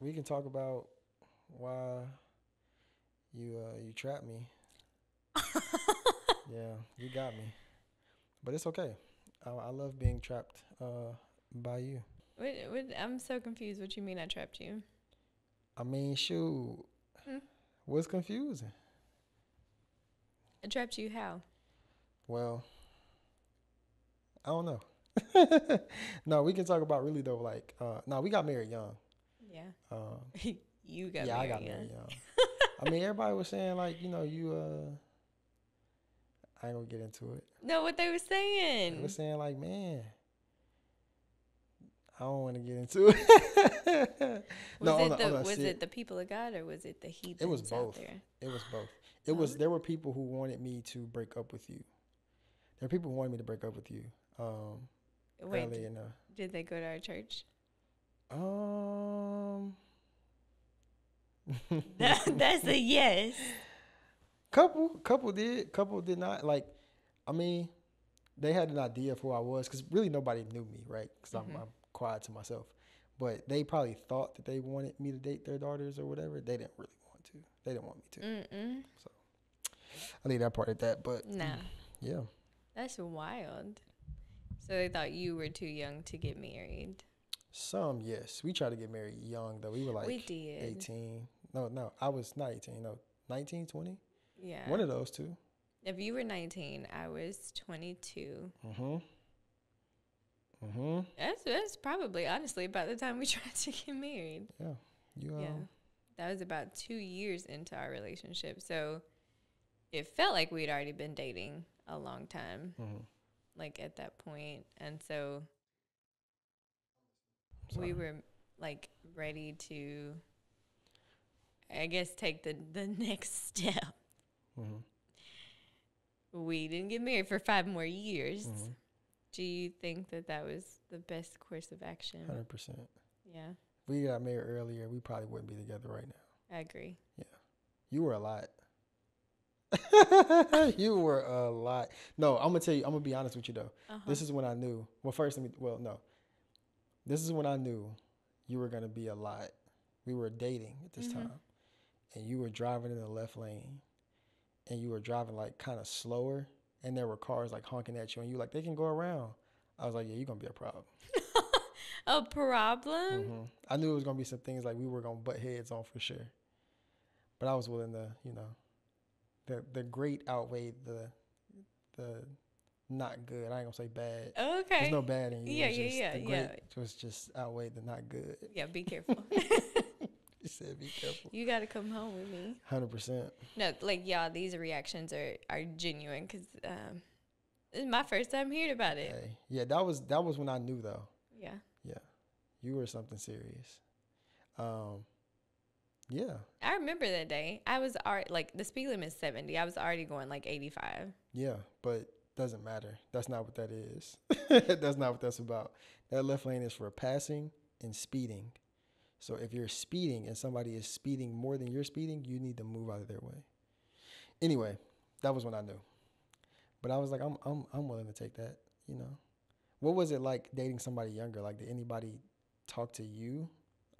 we can talk about why you trapped me. Yeah, you got me. But it's okay. I love being trapped by you. I'm so confused. What you mean I trapped you? I mean, shoot, Hmm? what's confusing? I trapped you how? Well, I don't know. No, we can talk about really though. Like, no, we got married young. Yeah. Um, You got yeah, I married, got yeah. married young. I mean, everybody was saying like, you. I ain't gonna get into it. No, what they were They was saying. saying like, man, I don't want to get into it. No, on a Was sit. it the people of God or was it the It was heathens out both. there? It was both. It Oh, was there were people who wanted me to break up with you. There are people who wanted me to break up with you. Um, wait, early in the did they go to our church? um, That's a yes. couple did not. Like, I mean, they had an idea of who I was because really nobody knew me, right? Because Hmm. I'm quiet to myself. But they probably thought that they wanted me to date their daughters or whatever. They didn't really want to. They didn't want me to. Mm-mm. So I leave that part at that. But Nah, yeah, that's wild. So they thought you were too young to get married. some yes. We tried to get married young though. We were We like did. 18. No, I was not 18. No, 19, 20. Yeah. One of those two. If you were 19, I was 22. Mm-hmm. Mm-hmm. That's probably honestly about the time we tried to get married. Yeah. You Yeah. That was about 2 years into our relationship. So it felt like we'd already been dating a long time, mm-hmm. like at that point. And so Sorry. we were like ready to, I guess, take the next step. Mm-hmm. We didn't get married for 5 more years. Mm-hmm. Do you think that that was the best course of action? 100%. Yeah, If we got married earlier, we probably wouldn't be together right now. I agree. Yeah. You were a lot. You were a lot. No, I'm gonna tell you. I'm gonna be honest with you though. Uh huh. This is when I knew. Well, first, let me. Well, no. This is when I knew you were gonna be a lot. We were dating at this Mhm. time, and you were driving in the left lane, and you were driving like kind of slower, and there were cars like honking at you, and you like they can go around. I was like, yeah, you're gonna be a problem. A problem? I knew it was gonna be some things like we were gonna butt heads on for sure, but I was willing to, the great outweighed the not good. I ain't gonna say bad. There's no Okay. bad in you. Yeah, It's yeah, just yeah, the yeah. great was just outweighed the not good. Yeah, be careful. You said be careful. You got to come home with me. 100%. No, like, y'all, these reactions are genuine because this is my first time hearing about it. Hey, yeah, that was when I knew though. Yeah. Yeah, you were something serious. Um, yeah, I remember that day. I was already, like, the speed limit is 70. I was already going like 85. yeah, but doesn't matter. That's not what that is. That's not what that's about. That left lane is for passing and speeding. So if you're speeding and somebody is speeding more than you're speeding, you need to move out of their way. Anyway, that was when I knew. But I was like, I'm willing to take that. You know, what was it like dating somebody younger? Like, did anybody talk to you?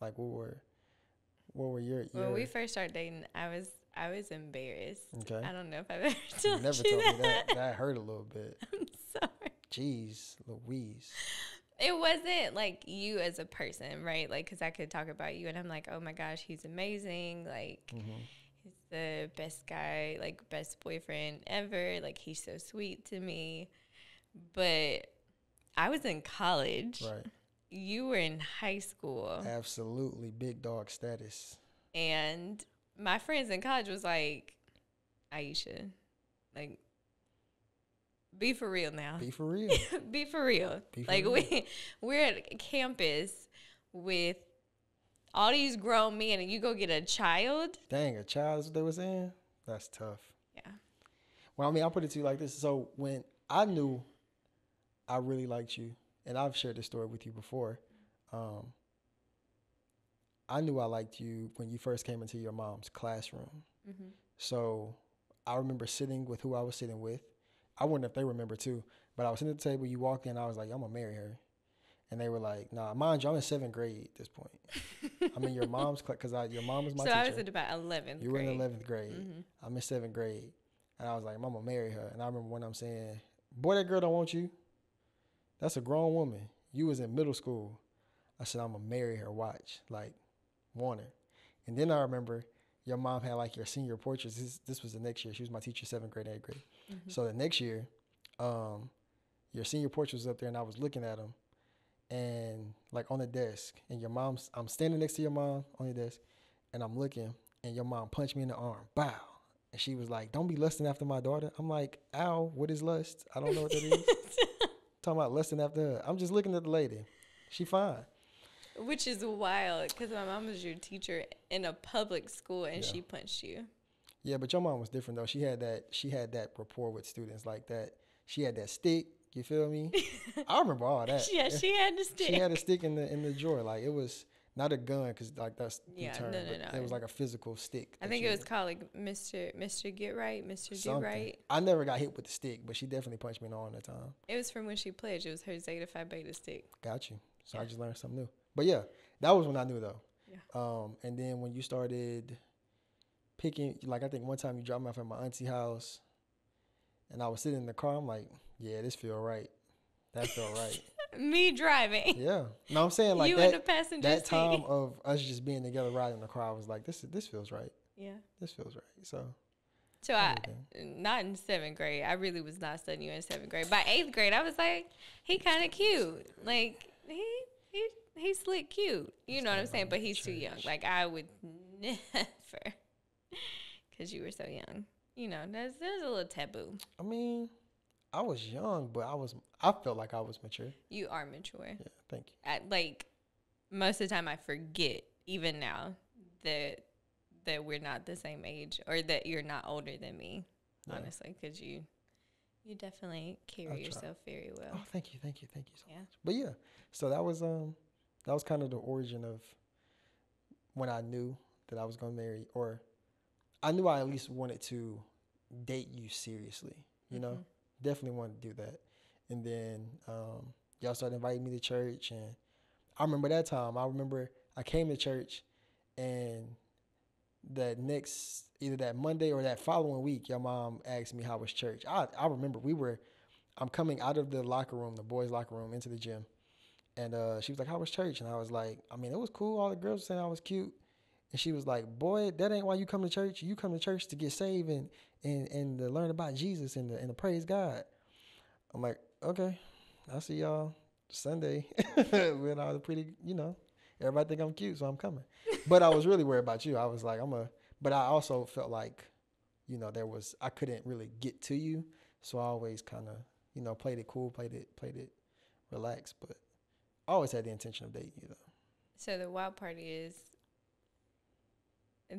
Like, what were When we your first started dating, I was embarrassed. okay? I don't know if I've ever You told never you told me that. that. That hurt a little bit. I'm sorry. Jeez, Louise. It wasn't like you as a person, right? Like, because I could talk about you and I'm like, oh my gosh, he's amazing. Like, Mm-hmm. he's the best guy, like, best boyfriend ever. Like, he's so sweet to me. But I was in college. Right. You were in high school. Absolutely, big dog status. And my friends in college was like, Aisha, like, be for real now. Be for real. Be for real. Be for Like, real. we're at campus with all these grown men and you go get a child. Dang, a child is what they were saying? That's tough. Yeah. Well, I mean, I'll put it to you like this. So when I knew I really liked you, and I've shared this story with you before, um, I knew I liked you when you first came into your mom's classroom. Hmm. So I remember sitting with who I was sitting with. I wonder if they remember too, but I was sitting at the table. You walked in, I was like, I'm gonna marry her. And they were like, nah, mind you, I'm in 7th grade at this point. I'm in your mom's class because your mom was my teacher. So I was at about 11th You were grade. in 11th grade. I'm in 7th grade. And I was like, I'm going to marry her. And I remember when I'm saying, boy, that girl don't want you. That's a grown woman. You was in middle school. I said, I'm going to marry her. Watch. Like, want her. And then I remember your mom had like your senior portraits. This was the next year. She was my teacher, 7th grade, 8th grade. So the next year, your senior portrait was up there and I was looking at them. And like on the desk, and I'm standing next to your mom on the desk, and I'm looking, and your mom punched me in the arm. Bow. And she was like, don't be lusting after my daughter. I'm like, ow, what is lust? I don't know what that is. Talking about lusting after her. I'm just looking at the lady. She fine. Which is wild, because my mom was your teacher in a public school, and she punched you. Yeah, but your mom was different though. She had that rapport with students like that. She had that stick. You feel me? I remember all that. Yeah, she had the stick. She had a stick in the drawer. Like it was not a gun, because like that's the term. No. It was like a physical stick. I think it was called like Mr. Get Right, Mr. Something. Get Right. I never got hit with the stick, but she definitely punched me in the arm that time. It was from when she pledged. It was her Zeta Phi Beta stick. Got you. So I just learned something new. But yeah, that was when I knew though. Yeah. And then when you started picking, like I think one time you dropped me off at my auntie house, and I was sitting in the car. I'm like, yeah, this feel right. That felt right. Me driving. Yeah. No, I'm saying like you that, in the passenger that seat. time of us just being together riding in the car, I was like, this feels right. Yeah. This feels right. So not in 7th grade. I really was not studying you in 7th grade. By 8th grade, I was like, he kind of cute. Like he's slick cute. You know what I'm saying? But he's too young. Like I would never, because you were so young. You know, there's a little taboo. I mean, I was young, but I felt like I was mature. You are mature. Yeah, thank you. Like most of the time, I forget even now that we're not the same age, or that you're not older than me. Yeah. Honestly, because you definitely carry yourself very well. Oh, thank you so much. But yeah, so that was kind of the origin of when I knew that I was going to marry, or I knew I at least wanted to date you seriously. You know. Definitely wanted to do that. And then y'all started inviting me to church. And I remember that time. I remember I came to church, and either that Monday or that following week, your mom asked me how was church. I remember I'm coming out of the locker room, the boys' locker room, into the gym. And she was like, how was church? And I was like, I mean, it was cool. All the girls were saying I was cute. And she was like, boy, that ain't why you come to church. You come to church to get saved and to learn about Jesus and to praise God. I'm like, okay, I'll see y'all Sunday. We're all pretty, everybody think I'm cute, so I'm coming. But I was really worried about you. I was like, but I also felt like, I couldn't really get to you. So I always kind of, played it cool, played it relaxed. But I always had the intention of dating you, though. So the wild part is,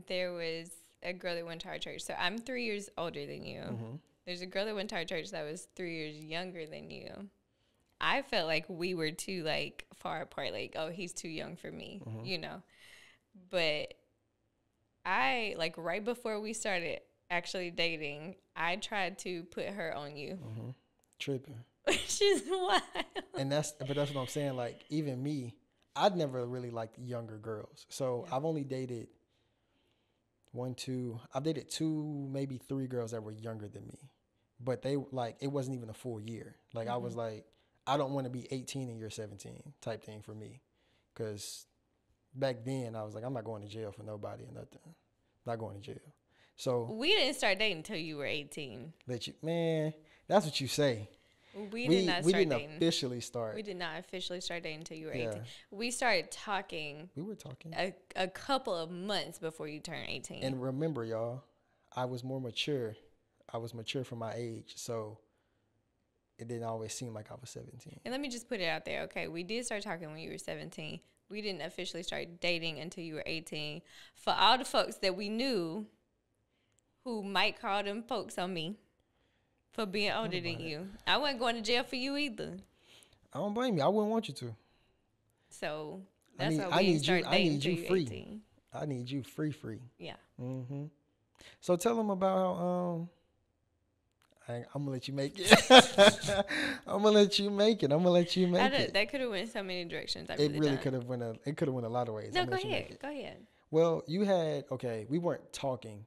there was a girl that went to our church. So I'm 3 years older than you. Mm-hmm. There's a girl that went to our church that was 3 years younger than you. I felt like we were too far apart. Like, oh, he's too young for me, But I right before we started actually dating, I tried to put her on you. Mm-hmm. Tripping. Which is wild. And that's what I'm saying. Like, even me, I'd never really liked younger girls. So I've only dated I've dated 2, maybe 3 girls that were younger than me, but they it wasn't even a full year. Like I was like, I don't want to be 18 and you're 17 type thing for me. Cause back then I was like, I'm not going to jail for nobody or nothing. Not going to jail. So we didn't start dating until you were 18. Man, that's what you say. We did not start dating. We didn't officially start. We did not officially start dating until you were 18. We started talking. We were talking. A couple of months before you turned 18. And remember, y'all, I was more mature. I was mature for my age, so it didn't always seem like I was 17. And let me just put it out there, okay? We did start talking when you were 17. We didn't officially start dating until you were 18. For all the folks that we knew who might call them folks on me for being older than you, I wasn't going to jail for you either. I don't blame you. I wouldn't want you to. So that's why we didn't start dating until you were free. 18. I need you free. Yeah. Mm-hmm. So tell them about how I'm gonna let you make it. I'm gonna let you make it. I'm gonna let you make it. That could have went so many directions. It really could have went. It could have went a lot of ways. No, go ahead. Go ahead. Well, you had we weren't talking.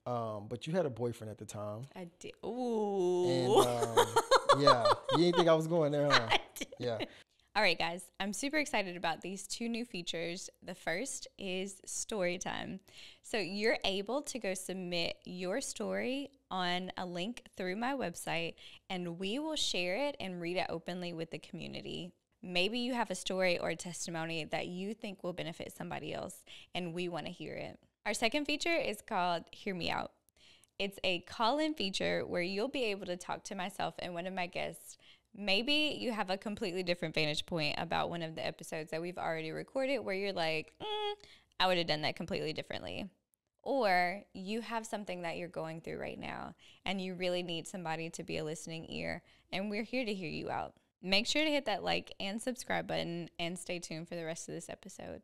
But you had a boyfriend at the time. I did. Ooh. And yeah, you didn't think I was going there, huh? Yeah. All right, guys, I'm super excited about these 2 new features. The first is story time. So you're able to go submit your story on a link through my website, and we will share it and read it openly with the community. Maybe you have a story or a testimony that you think will benefit somebody else, and we want to hear it. Our second feature is called Hear Me Out. It's a call-in feature where you'll be able to talk to myself and one of my guests. Maybe you have a completely different vantage point about one of the episodes that we've already recorded where you're like, I would have done that completely differently. Or you have something that you're going through right now and you really need somebody to be a listening ear, and we're here to hear you out. Make sure to hit that like and subscribe button and stay tuned for the rest of this episode.